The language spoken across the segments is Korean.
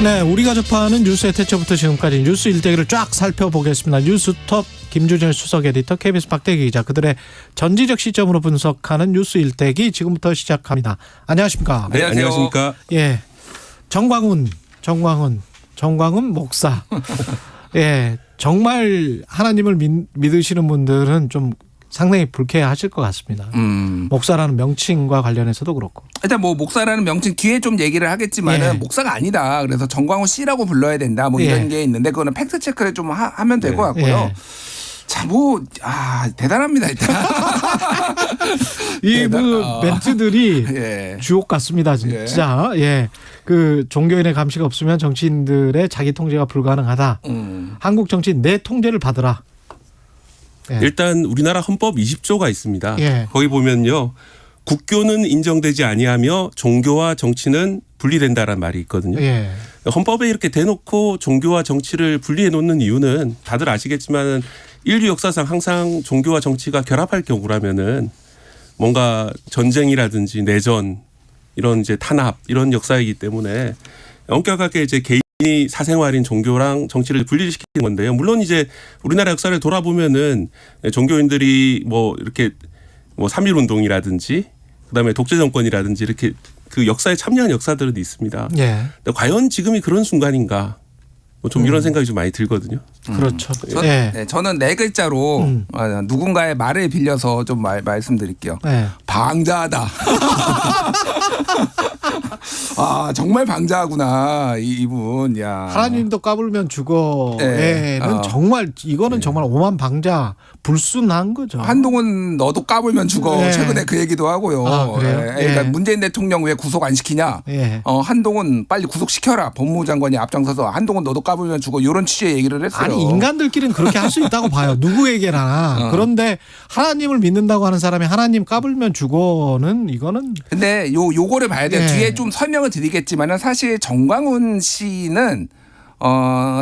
네, 우리가 접하는 뉴스의 태초부터 지금까지 뉴스 일대기를 쫙 살펴보겠습니다. 뉴스톱 김주진 수석 에디터, KBS 박대기 기자, 그들의 전지적 시점으로 분석하는 뉴스 일대기 지금부터 시작합니다. 안녕하십니까? 네, 안녕하십니까? 예, 정광훈 목사. 예, 정말 하나님을 믿으시는 분들은 좀 상당히 불쾌하실 것 같습니다. 목사라는 명칭과 관련해서도 그렇고. 일단 뭐 목사라는 명칭 뒤에 좀 얘기를 하겠지만은 예. 목사가 아니다. 그래서 정광훈 씨라고 불러야 된다. 뭐 이런 게 있는데 그거는 팩트 체크를 좀 하면 될 것 같고요. 예. 자, 대단합니다 일단. 이 멘트들이 예. 주옥 같습니다, 진짜. 예. 그 종교인의 감시가 없으면 정치인들의 자기 통제가 불가능하다. 한국 정치인 내 통제를 받으라. 예. 일단 우리나라 헌법 20조가 있습니다. 예. 거기 보면요. 국교는 인정되지 아니하며 종교와 정치는 분리된다라는 말이 있거든요. 예. 헌법에 이렇게 대놓고 종교와 정치를 분리해 놓는 이유는 다들 아시겠지만 인류 역사상 항상 종교와 정치가 결합할 경우라면은 뭔가 전쟁이라든지 내전 이런 이제 탄압 이런 역사이기 때문에 엄격하게 이제 개인이 사생활인 종교랑 정치를 분리시키는 건데요. 물론 이제 우리나라 역사를 돌아보면은 종교인들이 뭐 이렇게 뭐 3.1 운동이라든지 그다음에 독재 정권이라든지 이렇게 그 역사에 참여한 역사들은 있습니다. 예. 근데 과연 지금이 그런 순간인가? 뭐 좀 이런 생각이 좀 많이 들거든요. 그렇죠. 네, 저는 네 글자로 누군가의 말을 빌려서 좀 말씀드릴게요. 예. 방자하다. 아, 정말 방자하구나 이분. 야. 하나님도 까불면 죽어에는 정말 이거는 정말 오만방자 불순한 거죠. 한동훈 너도 까불면 죽어. 네. 최근에 그 얘기도 하고요. 아, 그래요? 그러니까 예. 문재인 대통령 왜 구속 안 시키냐. 예. 한동훈 빨리 구속시켜라. 법무부 장관이 앞장서서 한동훈 너도 까불면 죽어. 이런 취지의 얘기를 했어요. 아니 인간들끼리는 그렇게 할 수 있다고 봐요. 누구에게나. 그런데 하나님을 믿는다고 하는 사람이 하나님 까불면 죽어는 이거는. 근데 요거를 봐야 돼요. 예. 뒤에 좀 설명을 드리겠지만은 사실 정광훈 씨는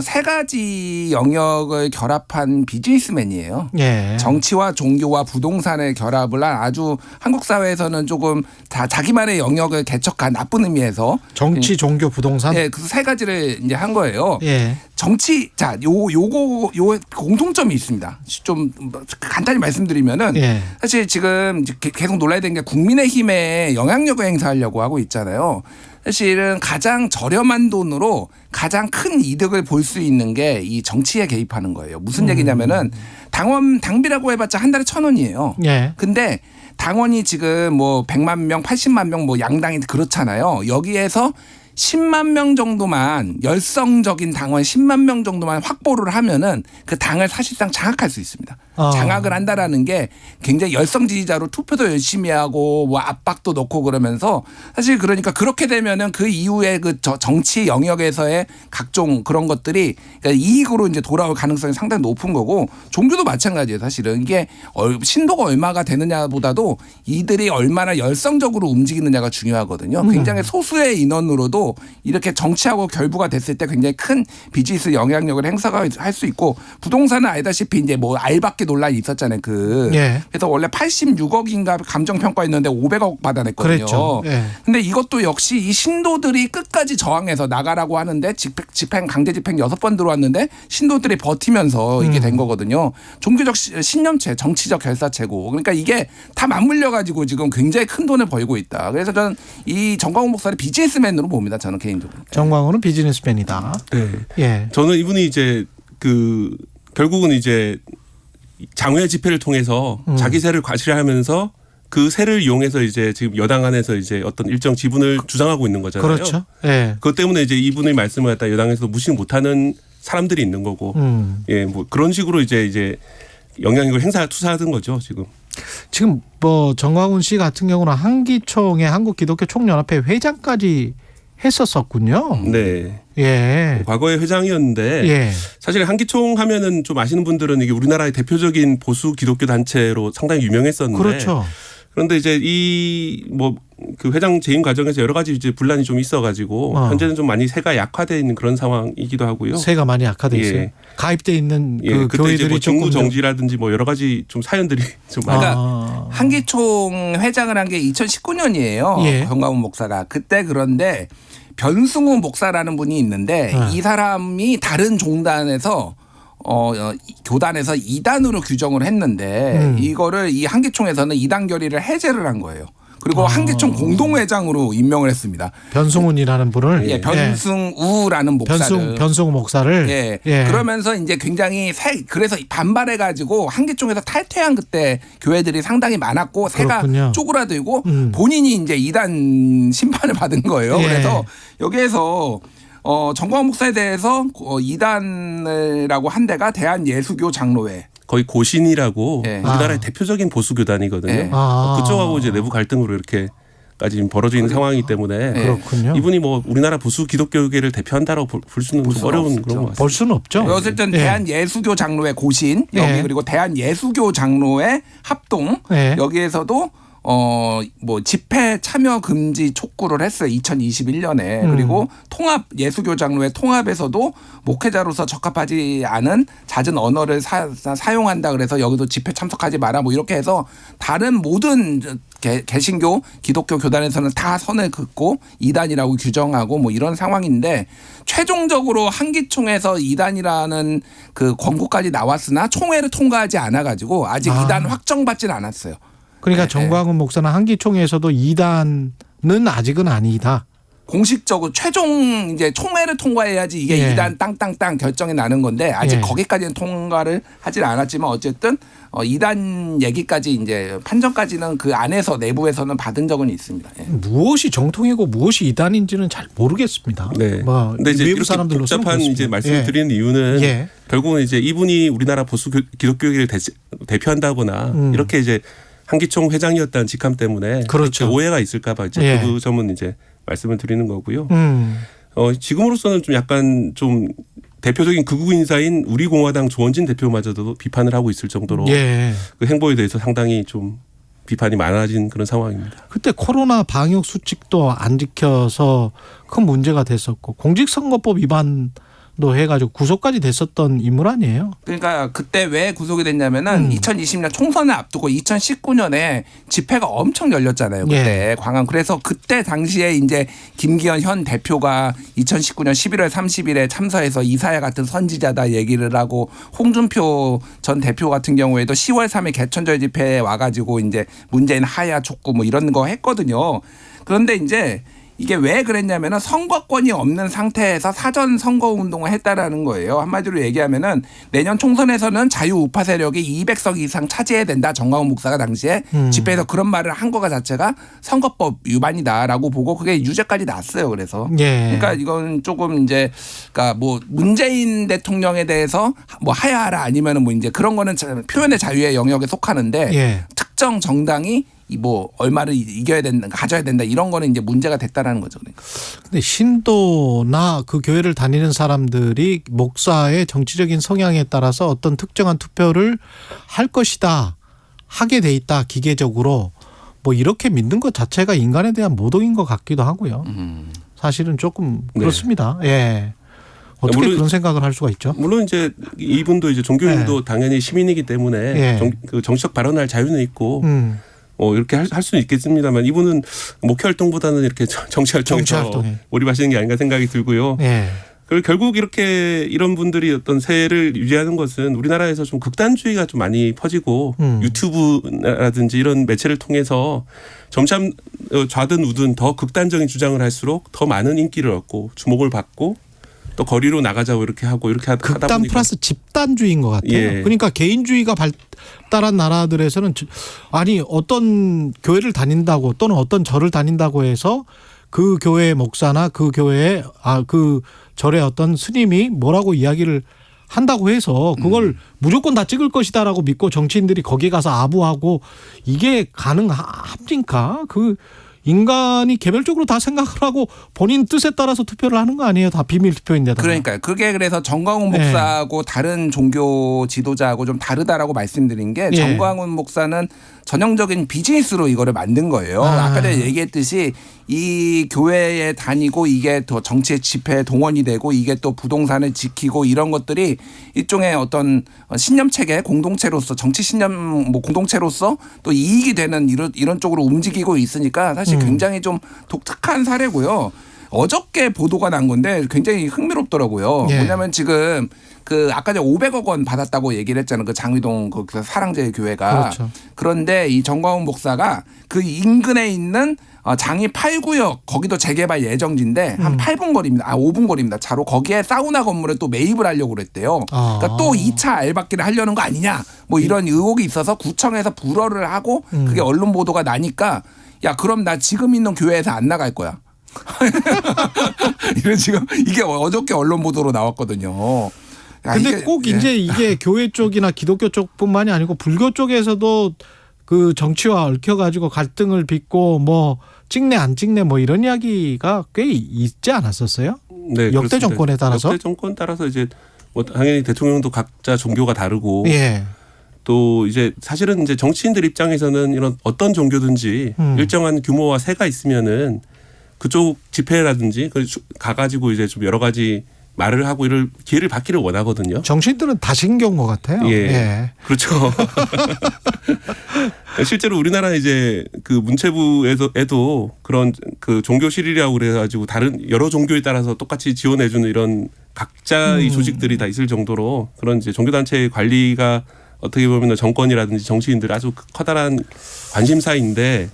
세 가지 영역을 결합한 비즈니스맨이에요. 예. 정치와 종교와 부동산을 결합을 한 아주 한국 사회에서는 조금 다 자기만의 영역을 개척한 나쁜 의미에서 정치, 종교, 부동산. 예, 그 세 가지를 이제 한 거예요. 예. 정치 요거 공통점이 있습니다. 좀 간단히 말씀드리면은 예. 사실 지금 계속 논란이 된 게 국민의힘에 영향력을 행사하려고 하고 있잖아요. 사실은 가장 저렴한 돈으로 가장 큰 이득을 볼 수 있는 게 이 정치에 개입하는 거예요. 무슨 얘기냐면은 당비라고 해봤자 한 달에 1,000원이에요. 예. 근데 당원이 지금 뭐 100만 명, 80만 명 뭐 양당이 그렇잖아요. 여기에서 10만 명 정도만 열성적인 당원 10만 명 정도만 확보를 하면은 그 당을 사실상 장악할 수 있습니다. 장악을 한다라는 게 굉장히 열성 지지자로 투표도 열심히 하고 뭐 압박도 넣고 그러면서 사실 그러니까 그렇게 되면은 그 이후에 그 정치 영역에서의 각종 그런 것들이 그러니까 이익으로 이제 돌아올 가능성이 상당히 높은 거고 종교도 마찬가지예요. 사실은 이게 신도가 얼마가 되느냐보다도 이들이 얼마나 열성적으로 움직이느냐가 중요하거든요. 굉장히 소수의 인원으로도 이렇게 정치하고 결부가 됐을 때 굉장히 큰 비즈니스 영향력을 행사할 수 있고 부동산은 알다시피 이제 뭐 알박기 논란이 있었잖아요. 예. 그래서 원래 86억인가 감정평가했는데 500억 받아냈거든요. 그랬죠. 예. 근데 이것도 역시 이 신도들이 끝까지 저항해서 나가라고 하는데 강제 집행 6번 들어왔는데 신도들이 버티면서 이게 된 거거든요. 종교적 신념체, 정치적 결사체고. 그러니까 이게 다 맞물려 가지고 지금 굉장히 큰 돈을 벌고 있다. 그래서 저는 이 정광훈 목사를 비즈니스맨으로 봅니다. 저는 개인적으로. 정광훈은 비즈니스맨이다. 네. 예. 저는 이분이 이제 결국은 이제 장외 집회를 통해서 자기 세를 과시하면서 그 세를 이용해서 이제 지금 여당 안에서 이제 어떤 일정 지분을 주장하고 있는 거잖아요. 그렇죠. 예. 그것 때문에 이제 이분의 말씀을 갖다 여당에서 무시 못하는 사람들이 있는 거고, 예, 뭐 그런 식으로 이제 영향력을 투사하던 거죠 지금. 지금 뭐 정광훈 씨 같은 경우는 한기총의 한국기독교총연합회 회장까지 했었었군요. 네. 예. 과거에 회장이었는데 예. 사실 한기총 하면은 좀 아시는 분들은 이게 우리나라의 대표적인 보수 기독교 단체로 상당히 유명했었는데. 그렇죠. 그런데 이제 그 회장 재임 과정에서 여러 가지 이제 분란이 좀 있어가지고 현재는 좀 많이 세가 약화되어 있는 그런 상황이기도 하고요. 세가 많이 약화돼 있어요. 예. 가입돼 있는 그 그때 교회들이 이제 뭐 조금 직무 정지라든지 뭐 여러 가지 좀 사연들이 좀 많이. 그러니까 한기총 회장을 한 게 2019년이에요. 예. 정광훈 목사가 그때 그런데 변승우 목사라는 분이 있는데 네. 이 사람이 다른 종단에서 교단에서 이단으로 규정을 했는데 이거를 이 한기총에서는 이단 결의를 해제를 한 거예요. 그리고 한기총 공동회장으로 임명을 했습니다. 변승훈이라는 분을 예, 변승우라는 목사를. 변승우 목사를 예. 예. 그러면서 이제 굉장히 그래서 반발해가지고 한기총에서 탈퇴한 그때 교회들이 상당히 많았고 새가 그렇군요. 쪼그라들고 본인이 이제 이단 심판을 받은 거예요. 예. 그래서 여기에서 정광훈 목사에 대해서 이단이라고 한 데가 대한예수교 장로회. 거의 고신이라고 예. 우리나라의 대표적인 보수 교단이거든요. 예. 그쪽하고 이제 내부 갈등으로 이렇게까지 벌어져 있는 상황이기 때문에 그렇군요. 이분이 뭐 우리나라 보수 기독교계를 대표한다고 볼 수는 좀 어려운 그런 것 같습니다. 볼 수는 없죠. 어쨌든 예. 대한예수교 장로회 고신 여기 예. 그리고 대한예수교 장로회 합동 예. 여기에서도 뭐 집회 참여 금지 촉구를 했어요. 2021년에. 그리고 통합 예수교 장로회 통합에서도 목회자로서 적합하지 않은 잦은 언어를 사용한다 그래서 여기도 집회 참석하지 마라 뭐 이렇게 해서 다른 모든 개신교 기독교 교단에서는 다 선을 긋고 이단이라고 규정하고 뭐 이런 상황인데 최종적으로 한기총에서 이단이라는 그 권고까지 나왔으나 총회를 통과하지 않아 가지고 아직 이단 확정받지는 않았어요. 그러니까 네, 정광훈 목사는 한기총에서도 이단은 아직은 아니다. 공식적으로 최종 이제 총회를 통과해야지 이게 예. 이단 땅땅땅 결정이 나는 건데 아직 예. 거기까지는 통과를 하질 않았지만 어쨌든 이단 얘기까지 이제 판정까지는 그 안에서 내부에서는 받은 적은 있습니다. 예. 무엇이 정통이고 무엇이 이단인지는 잘 모르겠습니다. 네. 뭐 근데 이제 외부 이렇게 사람들로서는 복잡한 그렇습니다. 이제 말씀을 예. 드리는 이유는 예. 결국은 이제 이분이 우리나라 보수 기독교계를 대표한다거나 이렇게 이제 한기총 회장이었다는 직함 때문에 그렇죠. 그렇게 오해가 있을까봐 이제 예. 그 점은 이제 말씀을 드리는 거고요. 음. 지금으로서는 좀 약간 좀 대표적인 극우 인사인 우리공화당 조원진 대표마저도 비판을 하고 있을 정도로 예. 그 행보에 대해서 상당히 좀 비판이 많아진 그런 상황입니다. 그때 코로나 방역 수칙도 안 지켜서 큰 문제가 됐었고 공직선거법 위반도 해가지고 구속까지 됐었던 인물 아니에요? 그러니까 그때 왜 구속이 됐냐면은 2020년 총선을 앞두고 2019년에 집회가 엄청 열렸잖아요. 그때 광화문. 그래서 그때 당시에 이제 김기현 현 대표가 2019년 11월 30일에 참서해서 이사야 같은 선지자다 얘기를 하고 홍준표 전 대표 같은 경우에도 10월 3일 개천절 집회에 와가지고 이제 문재인 하야 촉구 뭐 이런 거 했거든요. 그런데 이제 이게 왜 그랬냐면은 선거권이 없는 상태에서 사전 선거 운동을 했다라는 거예요. 한마디로 얘기하면은 내년 총선에서는 자유우파 세력이 200석 이상 차지해야 된다. 정광훈 목사가 당시에 집회에서 그런 말을 한 거가 자체가 선거법 위반이다라고 보고 그게 유죄까지 났어요. 그래서 그러니까 이건 조금 이제 그러니까 뭐 문재인 대통령에 대해서 뭐 하야하라 아니면은 뭐 이제 그런 거는 표현의 자유의 영역에 속하는데 특정 정당이 뭐 얼마를 이겨야 된다, 가져야 된다 이런 거는 이제 문제가 됐다라는 거죠. 그러니까. 근데 신도나 그 교회를 다니는 사람들이 목사의 정치적인 성향에 따라서 어떤 특정한 투표를 할 것이다, 하게 돼 있다 기계적으로 뭐 이렇게 믿는 것 자체가 인간에 대한 모독인 것 같기도 하고요. 사실은 조금 그렇습니다. 예. 어떻게 물론, 그런 생각을 할 수가 있죠? 물론 이제 이분도 이제 종교인도 당연히 시민이기 때문에 그 정치적 발언할 자유는 있고. 이렇게 할 수는 있겠습니다만 이분은 목회 활동보다는 이렇게 정치 활동에서 몰입하시는 게 아닌가 생각이 들고요. 그리고 결국 이런 분들이 어떤 세를 유지하는 것은 우리나라에서 좀 극단주의가 좀 많이 퍼지고 유튜브라든지 이런 매체를 통해서 점차 좌든 우든 더 극단적인 주장을 할수록 더 많은 인기를 얻고 주목을 받고 또 거리로 나가자고 이렇게 하고 이렇게 하다 보니까 극단 플러스 집단주의인 것 같아요. 예. 그러니까 개인주의가 발달한 나라들에서는 아니 어떤 교회를 다닌다고 또는 어떤 절을 다닌다고 해서 그 교회의 목사나 그 교회의 그 절의 어떤 스님이 뭐라고 이야기를 한다고 해서 그걸 무조건 다 찍을 것이다라고 믿고 정치인들이 거기 가서 아부하고 이게 가능합니까? 그 인간이 개별적으로 다 생각을 하고 본인 뜻에 따라서 투표를 하는 거 아니에요? 다 비밀 투표인데다가. 그러니까요. 그게 그래서 정광훈 목사하고 다른 종교 지도자하고 좀 다르다라고 말씀드린 게 정광훈 목사는 전형적인 비즈니스로 이거를 만든 거예요. 아까 전에 얘기했듯이 이 교회에 다니고 이게 더 정치의 집회에 동원이 되고 이게 또 부동산을 지키고 이런 것들이 일종의 어떤 신념 체계 공동체로서 정치 신념 뭐 공동체로서 또 이익이 되는 이런 쪽으로 움직이고 있으니까 사실 굉장히 좀 독특한 사례고요. 어저께 보도가 난 건데 굉장히 흥미롭더라고요. 예. 뭐냐면 지금 그 아까 전에 500억 원 받았다고 얘기를 했잖아요. 그 장위동 그 사랑제 교회가. 그렇죠. 그런데 이 정광훈 목사가 그 인근에 있는 장이 8구역 거기도 재개발 예정지인데 한 8분 거리입니다. 5분 거리입니다. 차로 거기에 사우나 건물을 또 매입을 하려고 그랬대요. 그러니까 또 2차 알박기를 하려는 거 아니냐. 뭐 이런 의혹이 있어서 구청에서 불허를 하고 그게 언론 보도가 나니까 야 그럼 나 지금 있는 교회에서 안 나갈 거야. 이런 지금 이게 어저께 언론 보도로 나왔거든요. 야, 근데 이게, 꼭 예. 이제 이게 교회 쪽이나 기독교 쪽뿐만이 아니고 불교 쪽에서도 그 정치와 얽혀가지고 갈등을 빚고 뭐 찍네 안 찍네 뭐 이런 이야기가 꽤 있지 않았었어요? 네, 역대 그렇습니다. 정권에 따라서? 역대 정권 따라서 이제 뭐 당연히 대통령도 각자 종교가 다르고 예. 또 이제 사실은 이제 정치인들 입장에서는 이런 어떤 종교든지 일정한 규모와 세가 있으면은 그쪽 집회라든지 가가지고 이제 좀 여러 가지 말을 하고 이럴 기회를 받기를 원하거든요. 정치인들은 다 신경 것 같아요. 예. 그렇죠. 실제로 우리나라 이제 그 문체부에도 그런 그 종교 실이라고 그래가지고 다른 여러 종교에 따라서 똑같이 지원해주는 이런 각자의 조직들이 다 있을 정도로 그런 이제 종교단체의 관리가 어떻게 보면 정권이라든지 정치인들 아주 커다란 관심사인데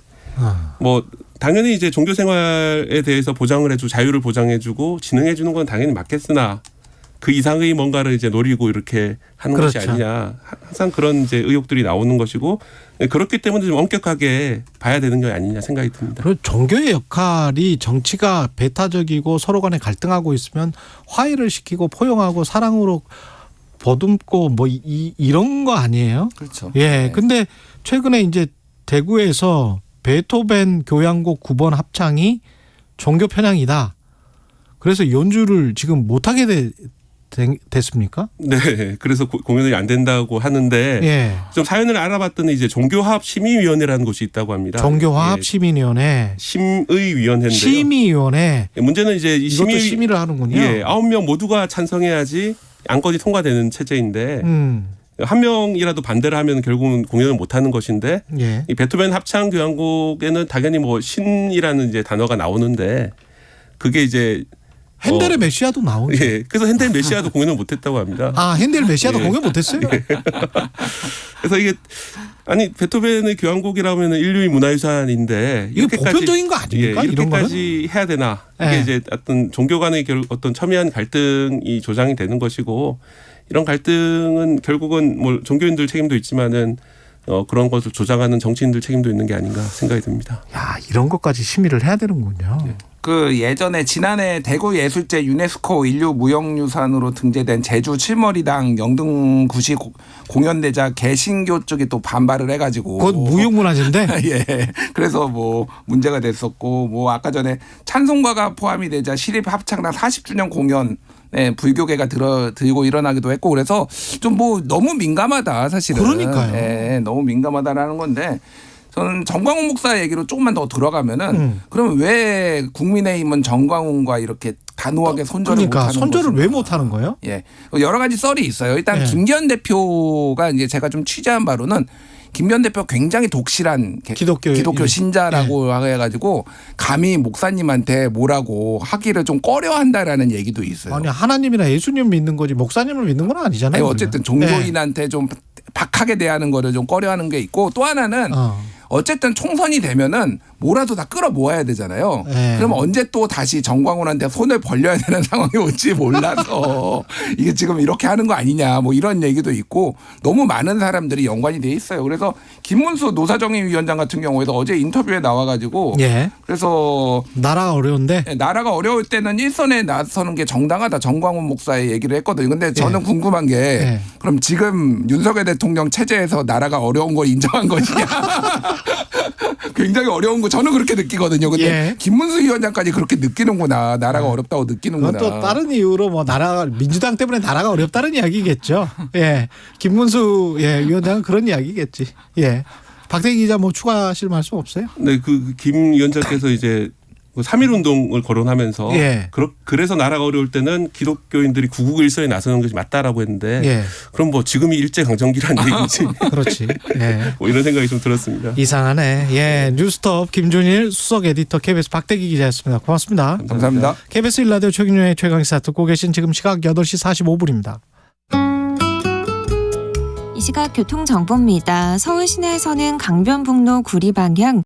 뭐 당연히 이제 종교 생활에 대해서 보장을 해주고 자유를 보장해주고 진흥해주는 건 당연히 맞겠으나 그 이상의 뭔가를 이제 노리고 이렇게 하는 그렇죠. 것이 아니냐 항상 그런 이제 의혹들이 나오는 것이고 그렇기 때문에 좀 엄격하게 봐야 되는 게 아니냐 생각이 듭니다. 그리고 종교의 역할이 정치가 배타적이고 서로 간에 갈등하고 있으면 화해를 시키고 포용하고 사랑으로 보듬고 뭐 이런 거 아니에요? 그렇죠. 예. 네. 근데 최근에 이제 대구에서 베토벤 교향곡 9번 합창이 종교 편향이다. 그래서 연주를 지금 못하게 됐습니까? 네, 그래서 공연이 안 된다고 하는데 예. 좀 사연을 알아봤더니 이제 종교화합 심의위원회라는 곳이 있다고 합니다. 종교화합 예, 심의위원회. 심의위원회인데요. 심의위원회. 문제는 이제 이 이것도 심의를 하는군요. 예, 9명 모두가 찬성해야지 안건이 통과되는 체제인데 한 명이라도 반대를 하면 결국은 공연을 못 하는 것인데 예. 이 베토벤 합창 교향곡에는 당연히 뭐 신이라는 이제 단어가 나오는데 그게 이제 핸델의 메시아도 나오죠. 예, 그래서 핸델 메시아도 공연을 못 했다고 합니다. 아, 핸델 메시아도 예. 공연 못 했어요? 그래서 이게 아니 베토벤의 교향곡이라면 인류의 문화유산인데 이거 보편적인 거 아닙니까? 예, 이런 거는? 이렇게까지 해야 되나? 이게 예. 이제 어떤 종교 간의 어떤 첨예한 갈등이 조장이 되는 것이고 이런 갈등은 결국은 뭐 종교인들 책임도 있지만은 그런 것을 조장하는 정치인들 책임도 있는 게 아닌가 생각이 듭니다. 야, 이런 것까지 심의를 해야 되는군요. 그 예전에 지난해 대구예술제 유네스코 인류 무형유산으로 등재된 제주 칠머리당 영등구시 공연대자 개신교 쪽이 또 반발을 해가지고 그건 무형문화재인데. 예. 그래서 뭐 문제가 됐었고 뭐 아까 전에 찬송가가 포함이 되자 시립 합창단 40주년 공연 불교계가 들고 일어나기도 했고 그래서 좀 뭐 너무 민감하다 사실은. 그러니까요. 예, 너무 민감하다라는 건데 저는 정광훈 목사 얘기로 조금만 더 들어가면은 그러면 왜 국민의힘은 정광훈과 이렇게 단호하게 손절을 그러니까 못하는 손절을 것인가. 왜 못하는 거예요? 예, 여러 가지 썰이 있어요. 일단 예. 김기현 대표가 이제 제가 좀 취재한 바로는 김기현 대표 굉장히 독실한 기독교 신자라고 해가지고 감히 목사님한테 뭐라고 하기를 좀 꺼려한다라는 얘기도 있어요. 아니 하나님이나 예수님 믿는 거지 목사님을 믿는 건 아니잖아요. 아니, 어쨌든 그러면. 종교인한테 좀 박하게 대하는 거를 좀 꺼려하는 게 있고 또 하나는 어쨌든 총선이 되면은 뭐라도 다 끌어모아야 되잖아요. 네. 그럼 언제 또 다시 정광훈한테 손을 벌려야 되는 상황이 올지 몰라서 이게 지금 이렇게 하는 거 아니냐 뭐 이런 얘기도 있고 너무 많은 사람들이 연관이 돼 있어요. 그래서 김문수 노사정의위원장 같은 경우에도 어제 인터뷰에 나와가지고 예. 그래서 나라가 어려운데 나라가 어려울 때는 일선에 나서는 게 정당하다 정광훈 목사의 얘기를 했거든요. 근데 저는 궁금한 게 그럼 지금 윤석열 대통령 체제에서 나라가 어려운 걸 인정한 것이냐. 굉장히 어려운 거 저는 그렇게 느끼거든요. 근데 김문수 위원장까지 그렇게 느끼는구나. 나라가 어렵다고 느끼는구나. 그건 또 다른 이유로 뭐 나라가 민주당 때문에 나라가 어렵다는 이야기겠죠. 예. 김문수 위원장은 그런 이야기겠지. 예. 박대기 기자 뭐 추가하실 말씀 없어요? 네, 그 김 위원장께서 이제 3.1 운동을 거론하면서 예. 그래서 나라가 어려울 때는 기독교인들이 구국일서에 나서는 것이 맞다라고 했는데 예. 그럼 뭐 지금이 일제강점기라는 얘기지. 그렇지. 예. 뭐 이런 생각이 좀 들었습니다. 이상하네. 예. 뉴스톱 김준일 수석 에디터 KBS 박대기 기자였습니다. 고맙습니다. 감사합니다. KBS 1라디오 최경영의 최강시사 듣고 계신 지금 시각 8시 45분입니다. 이 시각 교통정보입니다. 서울 시내에서는 강변북로 구리 방향